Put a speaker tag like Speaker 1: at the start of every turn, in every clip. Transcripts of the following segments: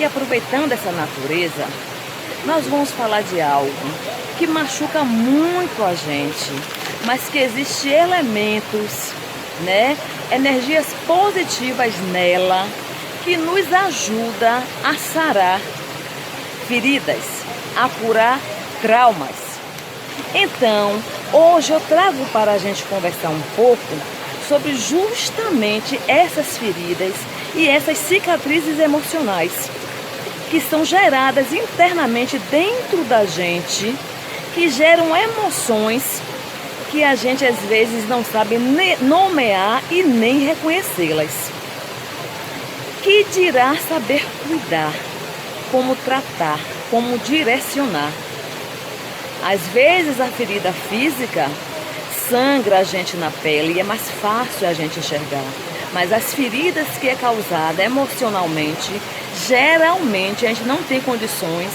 Speaker 1: E aproveitando essa natureza, nós vamos falar de algo que machuca muito a gente, mas que existem elementos, né, energias positivas nela, que nos ajuda a sarar feridas, a curar traumas. Então, hoje eu trago para a gente conversar um pouco sobre justamente essas feridas e essas cicatrizes emocionais que são geradas internamente dentro da gente, que geram emoções que a gente às vezes não sabe nomear e nem reconhecê-las. Que dirá saber cuidar, como tratar, como direcionar. Às vezes a ferida física sangra a gente na pele e é mais fácil a gente enxergar. Mas as feridas que é causada emocionalmente, geralmente a gente não tem condições,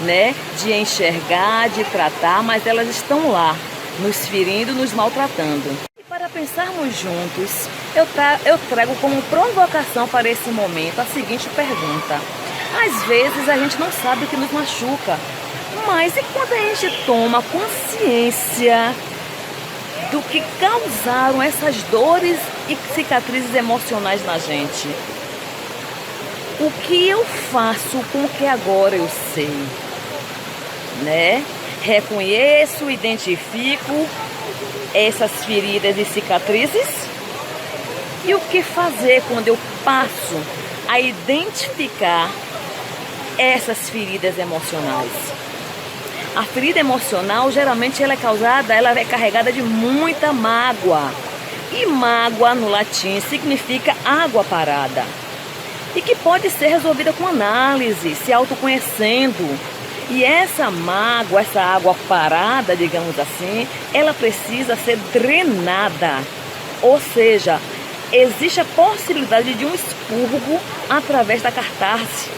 Speaker 1: né, de enxergar, de tratar, mas elas estão lá, nos ferindo, nos maltratando. E para pensarmos juntos, eu trago como provocação para esse momento a seguinte pergunta. Às vezes a gente não sabe o que nos machuca, mas e quando a gente toma consciência do que causaram essas dores e cicatrizes emocionais na gente? O que eu faço com o que agora eu sei, né? Reconheço, identifico essas feridas e cicatrizes. E o que fazer quando eu passo a identificar essas feridas emocionais? A ferida emocional, geralmente, ela é carregada de muita mágoa. E mágoa, no latim, significa água parada. E que pode ser resolvida com análise, se autoconhecendo. E essa mágoa, essa água parada, digamos assim, ela precisa ser drenada. Ou seja, existe a possibilidade de um expurgo através da catarse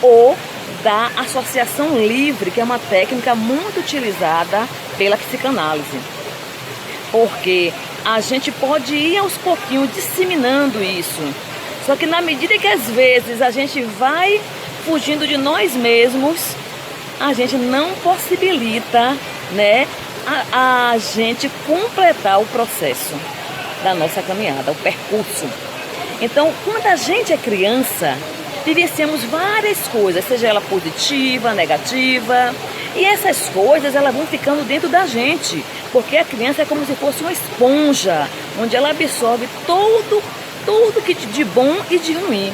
Speaker 1: ou da associação livre, que é uma técnica muito utilizada pela psicanálise. Porque a gente pode ir aos pouquinhos disseminando isso. Só que na medida que às vezes a gente vai fugindo de nós mesmos, a gente não possibilita, né, a gente completar o processo da nossa caminhada, o percurso. Então, quando a gente é criança, vivenciamos várias coisas, seja ela positiva, negativa, e essas coisas elas vão ficando dentro da gente, porque a criança é como se fosse uma esponja, onde ela absorve tudo que de bom e de ruim.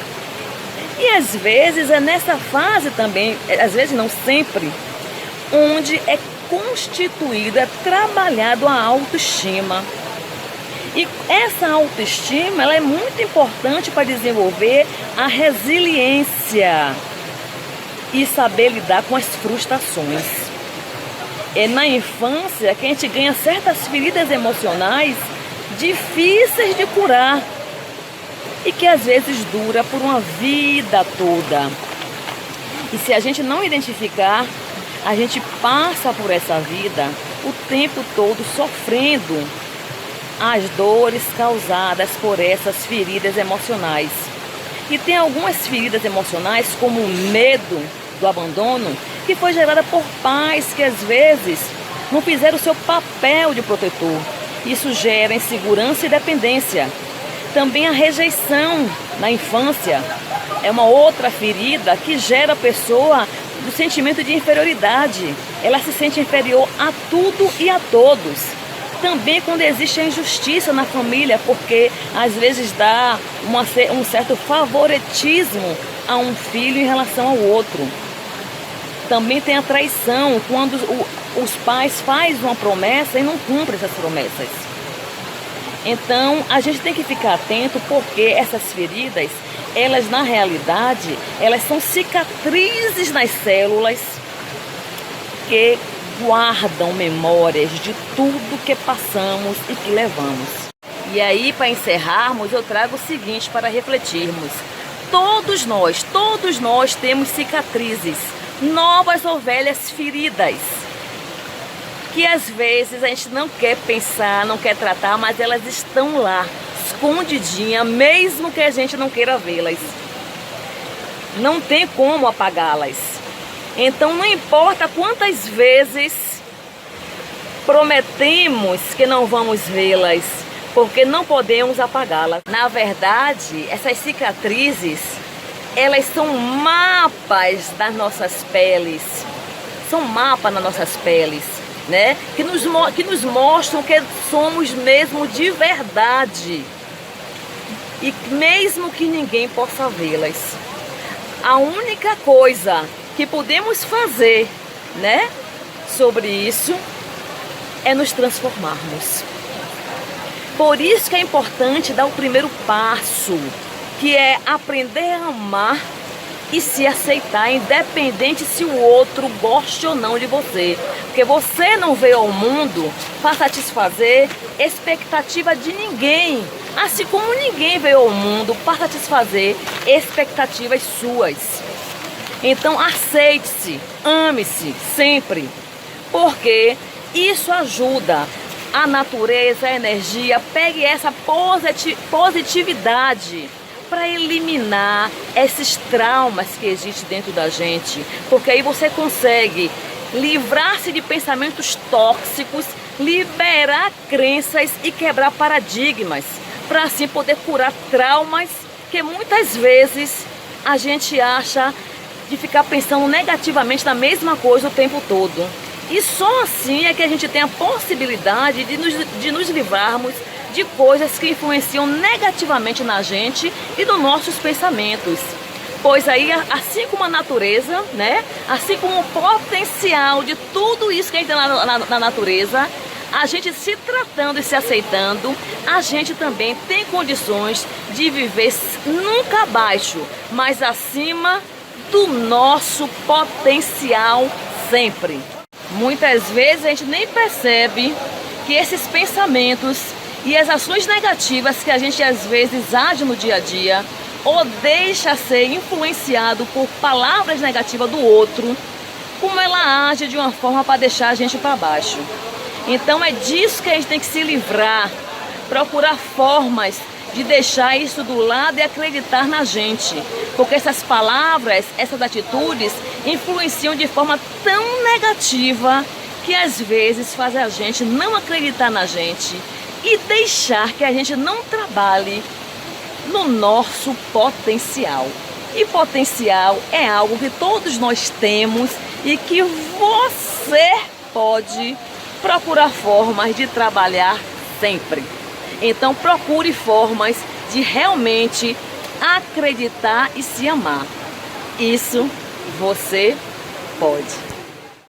Speaker 1: E às vezes é nessa fase também, às vezes não sempre, onde é constituído, é trabalhado a autoestima. E essa autoestima, ela é muito importante para desenvolver a resiliência e saber lidar com as frustrações. É na infância que a gente ganha certas feridas emocionais difíceis de curar e que às vezes dura por uma vida toda. E se a gente não identificar, a gente passa por essa vida o tempo todo sofrendo as dores causadas por essas feridas emocionais. E tem algumas feridas emocionais, como o medo do abandono, que foi gerada por pais que às vezes não fizeram o seu papel de protetor. Isso gera insegurança e dependência. Também a rejeição na infância é uma outra ferida que gera a pessoa do sentimento de inferioridade. Ela se sente inferior a tudo e a todos. Também quando existe a injustiça na família, porque às vezes dá um certo favoritismo a um filho em relação ao outro. Também tem a traição, quando os pais fazem uma promessa e não cumprem essas promessas. Então, a gente tem que ficar atento, porque essas feridas, elas na realidade, elas são cicatrizes nas células que guardam memórias de tudo que passamos e que levamos. E aí, para encerrarmos, eu trago o seguinte para refletirmos. Todos nós temos cicatrizes, novas ou velhas feridas, que às vezes a gente não quer pensar, não quer tratar, mas elas estão lá, escondidinhas, mesmo que a gente não queira vê-las. não tem como apagá-las. Então não importa quantas vezes prometemos que não vamos vê-las, porque não podemos apagá-las. Na verdade, essas cicatrizes, elas são mapas das nossas peles, são mapas nas nossas peles, né? Que nos mostram que somos mesmo de verdade, e mesmo que ninguém possa vê-las. A única coisa que podemos fazer, né, sobre isso, é nos transformarmos. Por isso que é importante dar o primeiro passo, que é aprender a amar e se aceitar, independente se o outro goste ou não de você. Porque você não veio ao mundo para satisfazer expectativa de ninguém, assim como ninguém veio ao mundo para satisfazer expectativas suas. Então aceite-se, ame-se sempre, porque isso ajuda a natureza, a energia. Pegue essa positividade para eliminar esses traumas que existem dentro da gente, porque aí você consegue livrar-se de pensamentos tóxicos, liberar crenças e quebrar paradigmas, para assim poder curar traumas que muitas vezes a gente acha de ficar pensando negativamente na mesma coisa o tempo todo. E só assim é que a gente tem a possibilidade de nos livrarmos de coisas que influenciam negativamente na gente e nos nossos pensamentos. Pois aí, assim como a natureza, né? Assim como o potencial de tudo isso que a gente tem na natureza, a gente se tratando e se aceitando, a gente também tem condições de viver nunca abaixo, mas acima do nosso potencial sempre. Muitas vezes a gente nem percebe que esses pensamentos e as ações negativas que a gente às vezes age no dia a dia, ou deixa ser influenciado por palavras negativas do outro, como ela age de uma forma para deixar a gente para baixo. Então é disso que a gente tem que se livrar, procurar formas de deixar isso do lado e acreditar na gente, porque essas palavras, essas atitudes influenciam de forma tão negativa que às vezes fazem a gente não acreditar na gente e deixar que a gente não trabalhe no nosso potencial. E potencial é algo que todos nós temos e que você pode procurar formas de trabalhar sempre. Então procure formas de realmente acreditar e se amar. Isso você pode.